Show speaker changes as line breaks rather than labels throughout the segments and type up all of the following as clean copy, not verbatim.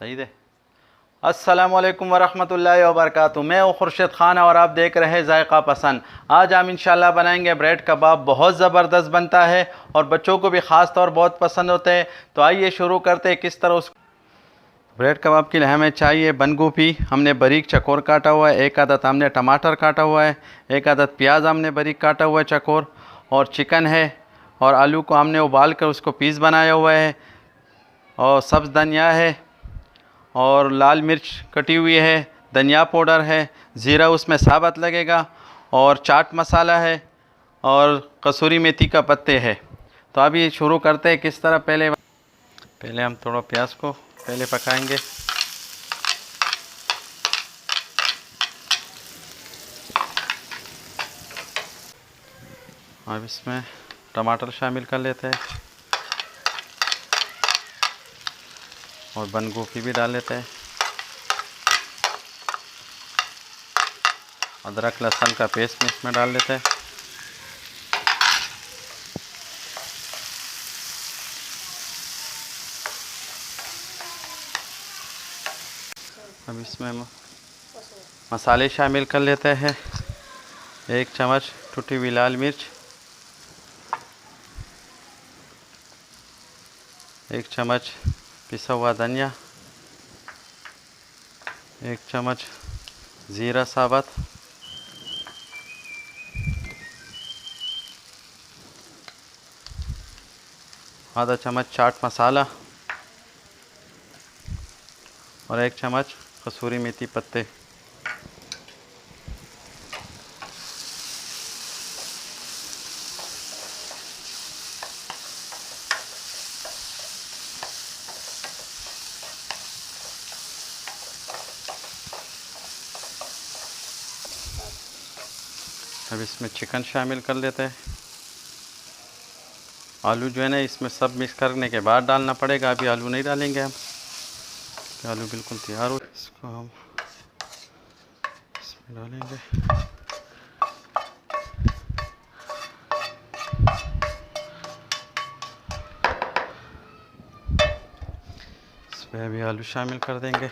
सही है। अस्सलाम वालेकुम वरहमतुल्लाहि वबरकातुहू। मैं हूँ खुर्शीद खान और आप देख रहे हैं ज़ायक़ा पसंद। आज हम इंशाल्लाह बनाएंगे ब्रेड कबाब। बहुत ज़बरदस्त बनता है और बच्चों को भी ख़ास तौर बहुत पसंद होते हैं। तो आइए शुरू करते हैं किस तरह उस ब्रेड कबाब के लिए हमें चाहिए बंद गोभी, हमने बारीक चकोर काटा हुआ है। एक आदत हमने टमाटर काटा हुआ है। एक आदत प्याज हमने बारीक काटा हुआ है चकोर। और चिकन है। और आलू को हमने उबाल कर उसको पीस बनाया हुआ है। और सब्ज़ धनिया है और लाल मिर्च कटी हुई है। धनिया पाउडर है, ज़ीरा उसमें साबुत लगेगा और चाट मसाला है और कसूरी मेथी का पत्ते है। तो अभी शुरू करते हैं किस तरह। पहले हम थोड़ा प्याज को पहले पकाएंगे। अब इसमें टमाटर शामिल कर लेते हैं और बंद गोभी भी डाल लेते हैं। अदरक लहसुन का पेस्ट इसमें डाल लेते हैं। अब इसमें मसाले शामिल कर लेते हैं। 1 चम्मच टूटी हुई लाल मिर्च, 1 चम्मच पिसा हुआ धनिया, 1 चम्मच ज़ीरा साबुत, आधा चम्मच चाट मसाला और 1 चम्मच कसूरी मेथी पत्ते। अब इसमें चिकन शामिल कर लेते हैं। आलू जो है ना इसमें सब मिक्स करने के बाद डालना पड़ेगा। अभी आलू नहीं डालेंगे हम, आलू बिल्कुल तैयार हो। इसको हम इसमें डालेंगे। इसमें अभी आलू शामिल कर देंगे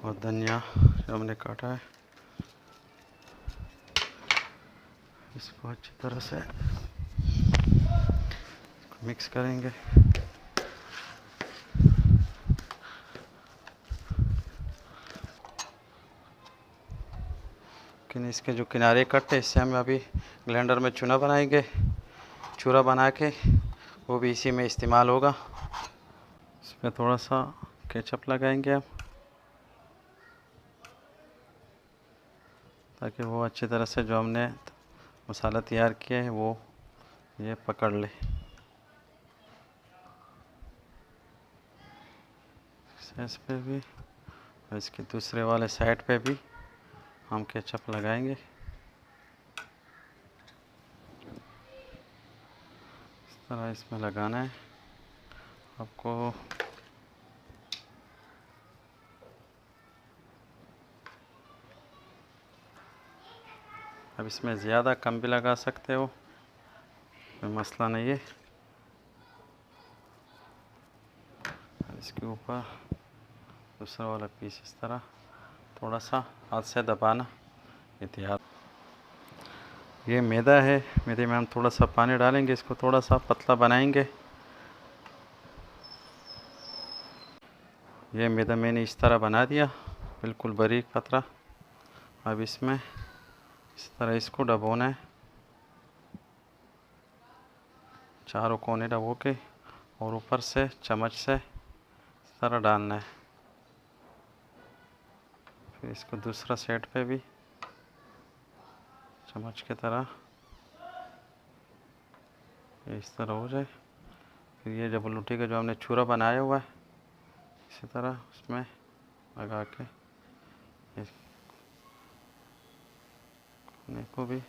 और धनिया जो हमने काटा है इसको अच्छी तरह से मिक्स करेंगे। इसके जो किनारे कट है इससे हम अभी ब्लेंडर में चूना बनाएंगे। चूरा बना के वो भी इसी में इस्तेमाल होगा। इसमें थोड़ा सा केचप लगाएंगे हम ताकि वो अच्छी तरह से जो हमने मसाला तैयार किया है वो ये पकड़ ले। इस पे भी और इसके दूसरे वाले साइड पे भी हम केचप लगाएंगे। इस तरह इसमें लगाना है आपको। अब इसमें ज़्यादा कम भी लगा सकते हो, कोई मसला नहीं है। इसके ऊपर दूसरा वाला पीस इस तरह थोड़ा सा हाथ से दबाना। ये तैयार। ये मैदा है, मैदे में हम थोड़ा सा पानी डालेंगे, इसको थोड़ा सा पतला बनाएंगे। ये मैदा मैंने इस तरह बना दिया, बिल्कुल बारीक पतला। अब इसमें इस तरह इसको डबोना है, चारों कोने डबो के और ऊपर से चम्मच से इस तरह डालना है। फिर इसको दूसरा साइड पे भी चम्मच की तरह इस तरह हो जाए। फिर ये जब लुटी का जो हमने छुरा बनाया हुआ है इसी तरह उसमें लगा के इस कोने को भी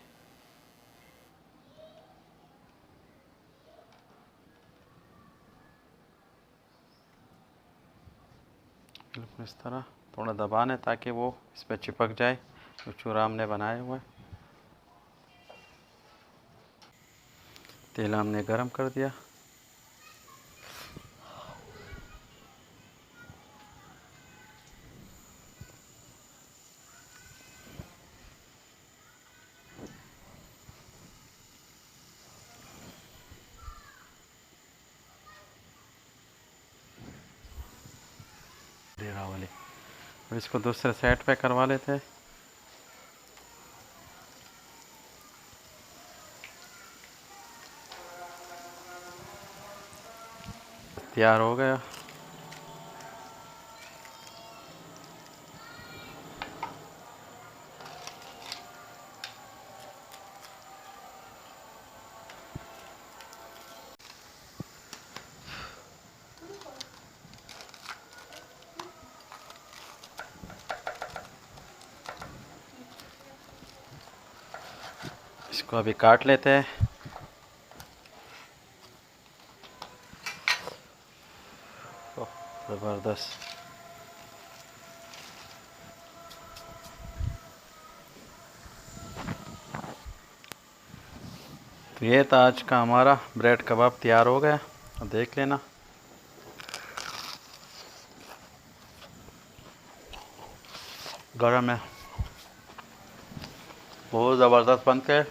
बिल्कुल इस तरह थोड़ा दबाना है ताकि वो इस पर चिपक जाए जो चूरा हमने बनाया हुआ है। तेल हमने गरम कर दिया। और इसको दूसरे साइड पे करवा लेते हैं। तैयार हो गया। इसको अभी काट लेते हैं। ज़बरदस्त। तो ये था आज का हमारा ब्रेड कबाब, तैयार हो गया। अब देख लेना। गरम है, बहुत ज़बरदस्त बनते हैं।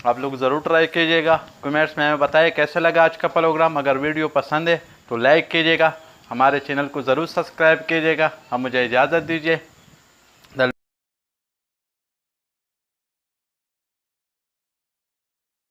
आप लोग ज़रूर ट्राई कीजिएगा। कमेंट्स में हमें बताइए कैसे लगा आज का प्रोग्राम। अगर वीडियो पसंद है तो लाइक कीजिएगा, हमारे चैनल को ज़रूर सब्सक्राइब कीजिएगा। अब मुझे इजाज़त दीजिए।